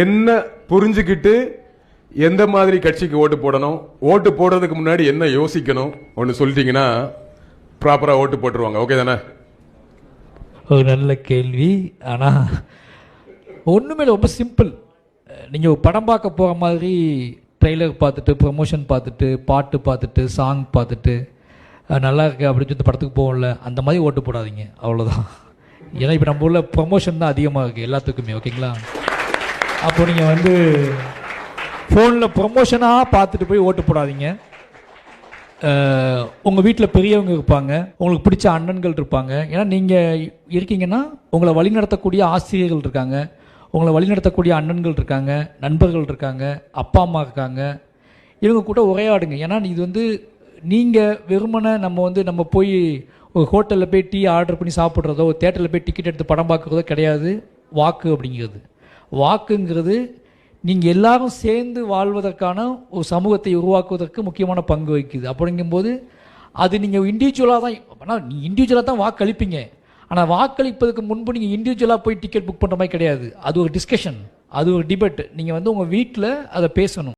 என்ன புரிஞ்சுக்கிட்டு எந்த மாதிரி கட்சிக்கு ஓட்டு போடணும், ஓட்டு போடுறதுக்கு முன்னாடி என்ன யோசிக்கணும் ஒன்று சொல்லிட்டீங்கன்னா ப்ராப்பராக ஓட்டு போட்டுருவாங்க. ஓகே தானே? ஒரு நல்ல கேள்வி. ஆனால் ஒன்றுமே ரொம்ப சிம்பிள். நீங்கள் படம் பார்க்க போகிற மாதிரி ட்ரெய்லர் பார்த்துட்டு, ப்ரமோஷன் பார்த்துட்டு, பாட்டு பார்த்துட்டு, சாங் பார்த்துட்டு நல்லா இருக்கு அப்படின்னு சொல்லி படத்துக்கு போகல, அந்த மாதிரி ஓட்டு போடாதீங்க. அவ்வளோதான். ஏன்னா இப்போ நம்ம ஊரில் ப்ரமோஷன் தான் அதிகமாக இருக்குது எல்லாத்துக்குமே. ஓகேங்களா? அப்போ நீங்கள் வந்து ஃபோனில் ப்ரமோஷனாக பார்த்துட்டு போய் ஓட்டு போடாதீங்க. உங்கள் வீட்டில் பெரியவங்க இருப்பாங்க, உங்களுக்கு பிடிச்ச அண்ணன்கள் இருப்பாங்க. ஏன்னா நீங்கள் இருக்கீங்கன்னா உங்களை வழிநடத்தக்கூடிய ஆசிரியர்கள் இருக்காங்க, உங்களை வழிநடத்தக்கூடிய அண்ணன்கள் இருக்காங்க, நண்பர்கள் இருக்காங்க, அப்பா அம்மா இருக்காங்க. இவங்க கூட உரையாடுங்க. ஏன்னா இது வந்து நீங்கள் வெறுமனை நம்ம போய் ஒரு ஹோட்டலில் போய் டீ ஆர்டர் பண்ணி சாப்பிட்றதோ, ஒரு தேட்டரில் போய் டிக்கெட் எடுத்து படம் பார்க்குறதோ கிடையாது வாக்கு அப்படிங்கிறது. வாக்குங்கிறது நீங்கள் எல்லாரும் சேர்ந்து வாழ்வதற்கான ஒரு சமூகத்தை உருவாக்குவதற்கு முக்கியமான பங்கு வகிக்குது. அப்படிங்கும்போது அது நீங்கள் இண்டிவிஜுவலாக தான், ஆனால் நீங்கள் இண்டிவிஜுவலாக தான் வாக்களிப்பீங்க. ஆனால் வாக்களிப்பதற்கு முன்பு நீங்கள் இண்டிவிஜுவலாக போய் டிக்கெட் புக் பண்ணுற மாதிரி கிடையாது. அது ஒரு டிஸ்கஷன், அது ஒரு டிபேட். நீங்கள் வந்து உங்கள் வீட்டில் அதை பேசணும்.